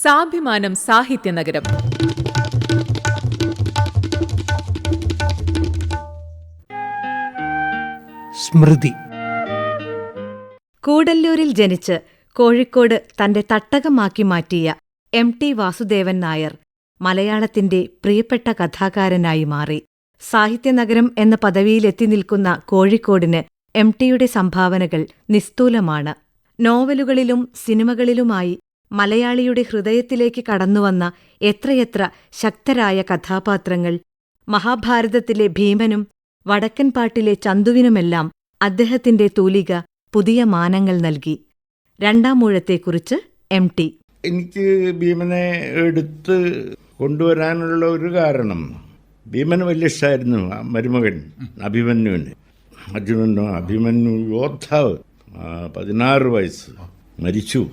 സാഭിമാനം സാഹിത്യനഗരം. സ്മൃതി. കൂടല്ലൂരിൽ ജനിച്ച് കോഴിക്കോട് തന്റെ തട്ടകമാക്കി മാറ്റിയ MT വാസുദേവൻ നായർ മലയാളത്തിന്റെ പ്രിയപ്പെട്ട കഥാകാരനായി മാറി. സാഹിത്യനഗരം എന്ന പദവിയിലെത്തി നിൽക്കുന്ന കോഴിക്കോടിന് MTയുടെ സംഭാവനകൾ നിസ്തൂലമാണ്. നോവലുകളിലും സിനിമകളിലുമായി മലയാളിയുടെ ഹൃദയത്തിലേക്ക് കടന്നുവന്ന എത്രയെത്ര ശക്തരായ കഥാപാത്രങ്ങൾ. മഹാഭാരതത്തിലെ ഭീമനും വടക്കൻ പാട്ടിലെ ചന്തുവിനുമെല്ലാം അദ്ദേഹത്തിന്റെ തൂലിക പുതിയ മാനങ്ങൾ നൽകി. രണ്ടാം ഊഴത്തെക്കുറിച്ച് MT: എനിക്ക് ഭീമനെ എടുത്ത് കൊണ്ടുവരാനുള്ള ഒരു കാരണം, ഭീമന് വലിയ ഇഷ്ടമായിരുന്നു മരുമകൻ അഭിമന്യുവിന്. അഭിമന്യു യോദ്ധാവ്, 16 വയസ്സ്, മരിച്ചു.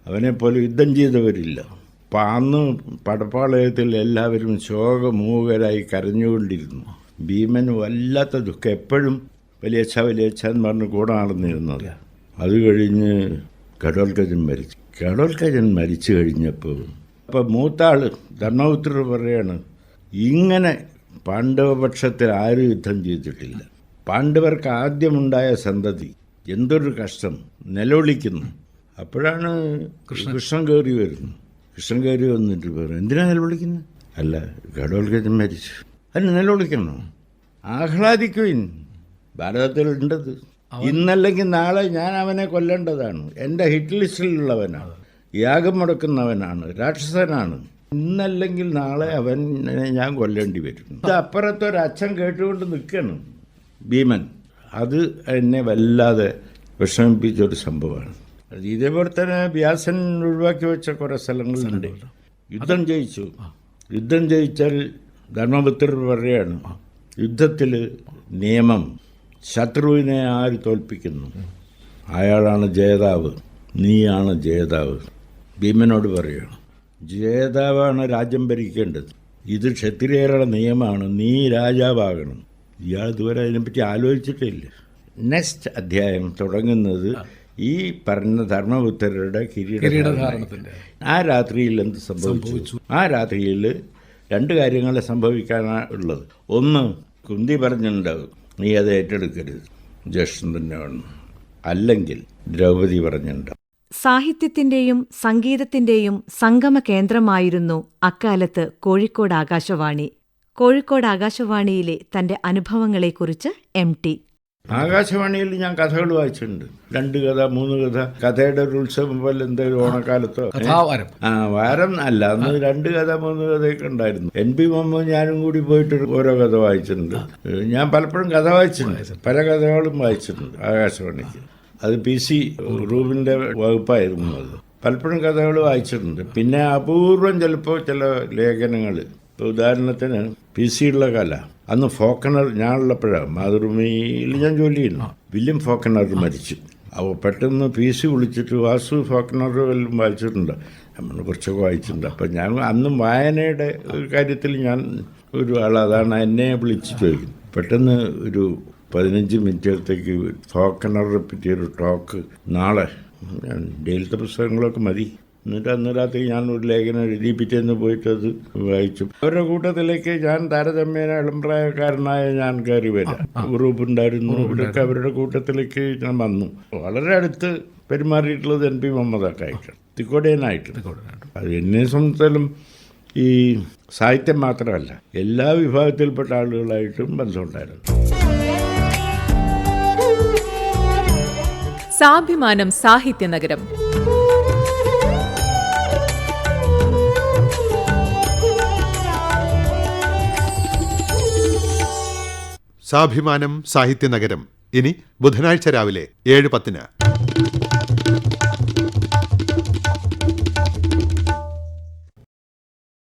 അവനെപ്പോലെ യുദ്ധം ചെയ്തവരില്ല. അപ്പം അന്ന് പടപ്പാളയത്തിൽ എല്ലാവരും ശോകമൂകരായി കരഞ്ഞുകൊണ്ടിരുന്നു. ഭീമന് വല്ലാത്ത ദുഃഖം, എപ്പോഴും വലിയച്ഛ എന്ന് പറഞ്ഞ് കൂടെ നടന്നിരുന്നത്. അത് കഴിഞ്ഞ് ഘടോൽക്കജൻ മരിച്ചു. ഘടോൽക്കജൻ മരിച്ചു കഴിഞ്ഞപ്പോൾ മൂത്താള് ധർമ്മപുത്രർ പറയാണ്, ഇങ്ങനെ പാണ്ഡവപക്ഷത്തിൽ ആരും യുദ്ധം ചെയ്തിട്ടില്ല. പാണ്ഡവർക്ക് ആദ്യമുണ്ടായ സന്തതി എന്തൊരു കഷ്ടം, നിലവിളിക്കുന്നു. അപ്പോഴാണ് കൃഷ്ണൻ കയറി വരുന്നു. കൃഷ്ണൻ കയറി വന്നിട്ട് പറയും, എന്തിനാ നിലവിളിക്കുന്നത്? അല്ല, ഘടോൽക്കജൻ മരിച്ചു, അതിന് നിലവിളിക്കണോ? ആഹ്ലാദിക്കുവിൻ, ഭാരതത്തിലുണ്ടത്. ഇന്നല്ലെങ്കിൽ നാളെ ഞാൻ അവനെ കൊല്ലേണ്ടതാണ്. എൻ്റെ ഹിറ്റ് ലിസ്റ്റിലുള്ളവനാണ്, യാഗം മുടക്കുന്നവനാണ്, രാക്ഷസനാണ്. ഇന്നല്ലെങ്കിൽ നാളെ അവനെ ഞാൻ കൊല്ലേണ്ടി വരും. ഇത് അപ്പുറത്തൊരച്ഛൻ കേട്ടുകൊണ്ട് നിൽക്കണം ഭീമൻ. അത് എന്നെ വല്ലാതെ വിഷമിപ്പിച്ചൊരു സംഭവമാണ്. ഇതേപോലെ തന്നെ വ്യാസൻ ഒഴിവാക്കി വെച്ച കുറേ സ്ഥലങ്ങളുണ്ട്. യുദ്ധം ജയിച്ചു. യുദ്ധം ജയിച്ചാൽ ധർമ്മപുത്രർ പറയാണ്, യുദ്ധത്തിൽ നിയമം, ശത്രുവിനെ ആര് തോൽപ്പിക്കുന്നു അയാളാണ് ജേതാവ്, നീയാണ് ജേതാവ്. ഭീമനോട് പറയുകയാണ്, ജേതാവാണ് രാജ്യം ഭരിക്കേണ്ടത്, ഇത് ക്ഷത്രിയരുടെ നിയമമാണ്, നീ രാജാവാകണം. ഇയാൾ ഇതുവരെ അതിനെപ്പറ്റി ആലോചിച്ചിട്ടില്ല. നെക്സ്റ്റ് അധ്യായം തുടങ്ങുന്നത് ഈ പറഞ്ഞ ധർമ്മപുത്രരുടെ കിരീടധാരണത്തിൻ്റെ. ആ രാത്രിയിൽ എന്ത് സംഭവിച്ചു? ആ രാത്രിയിൽ 2 കാര്യങ്ങൾ സംഭവിക്കാനാണ് ഉള്ളത്. ഒന്ന്, കുന്തി പറഞ്ഞിട്ടുണ്ടാവും, നീ അത് ഏറ്റെടുക്കരുത്, ജ്യേഷ്ഠൻ തന്നെ വേണം. അല്ലെങ്കിൽ ദ്രൗപദി പറഞ്ഞിട്ടുണ്ടാവും. സാഹിത്യത്തിന്റെയും സംഗീതത്തിന്റെയും സംഗമ കേന്ദ്രമായിരുന്നു അക്കാലത്ത് കോഴിക്കോട് ആകാശവാണി. കോഴിക്കോട് ആകാശവാണിയിലെ തന്റെ അനുഭവങ്ങളെക്കുറിച്ച് MT: ആകാശവാണിയിൽ ഞാൻ കഥകൾ വായിച്ചിട്ടുണ്ട്. 2 കഥ 3 കഥ. കഥയുടെ ഒരു ഉത്സവം പോലെ എന്തെങ്കിലും ഓണക്കാലത്തോ വാരം അല്ല, അന്ന് 2 കഥ 3 കഥയൊക്കെ ഉണ്ടായിരുന്നു. NP മുഹമ്മദ് ഞാനും കൂടി പോയിട്ട് ഓരോ കഥ വായിച്ചിട്ടുണ്ട്. ഞാൻ പലപ്പോഴും കഥ വായിച്ചിട്ടുണ്ട്, പല കഥകളും വായിച്ചിട്ടുണ്ട് ആകാശവാണിക്ക്. അത് PC റൂബിൻ്റെ വകുപ്പായിരുന്നു. അത് പലപ്പോഴും കഥകൾ വായിച്ചിട്ടുണ്ട്. പിന്നെ അപൂർവം ചിലപ്പോൾ ചില ലേഖനങ്ങൾ, ഉദാഹരണത്തിന് PC-യുള്ള കല, അന്ന് ഫോക്കണർ ഞാനുള്ളപ്പോഴാണ് മാതൃഭൂമിയിൽ ഞാൻ ജോലി ചെയ്യുന്നു. വില്യം ഫോക്കണർ മരിച്ചു. അപ്പോൾ പെട്ടെന്ന് PC വിളിച്ചിട്ട്, വാസു ഫോക്കണർ വല്ലതും വായിച്ചിട്ടുണ്ട്? നമ്മൾ കുറച്ചൊക്കെ വായിച്ചിട്ടുണ്ട്. അപ്പം ഞാൻ അന്നും വായനയുടെ ഒരു കാര്യത്തിൽ ഞാൻ ഒരു അതാണ് എന്നെ വിളിച്ച് ചോദിക്കും. പെട്ടെന്ന് ഒരു 15 മിനിറ്റത്തേക്ക് ഫോക്കണറെ പറ്റിയൊരു ടോക്ക് നാളെ. ഞാൻ ഡെയിലത്തെ പുസ്തകങ്ങളൊക്കെ മതി. എന്നിട്ട് അന്ന് രാത്രി ഞാൻ ഒരു ലേഖനം എഴുതി, പിറ്റേന്ന് പോയിട്ട് അത് വായിച്ചു. അവരുടെ കൂട്ടത്തിലേക്ക് ഞാൻ താരതമ്യേന ഇളംപ്രായക്കാരനായ ഞാൻ കയറി വരാം. ഗ്രൂപ്പ് ഉണ്ടായിരുന്നു, ഇവരൊക്കെ അവരുടെ കൂട്ടത്തിലേക്ക് ഞാൻ വന്നു. വളരെ അടുത്ത് പെരുമാറിയിട്ടുള്ളത് NP മുഹമ്മദൊക്കെ ആയിട്ടാണ്, തിക്കോടിയനായിട്ട്. അത് എന്നെ സംബന്ധിച്ചാലും ഈ സാഹിത്യം മാത്രമല്ല, എല്ലാ വിഭാഗത്തിൽപ്പെട്ട ആളുകളായിട്ടും ബന്ധമുണ്ടായിരുന്നു. സാഭിമാനം സാഹിത്യനഗരം. സാഭിമാനം സാഹിത്യനഗരം ഇനി ബുധനാഴ്ച രാവിലെ 7:10.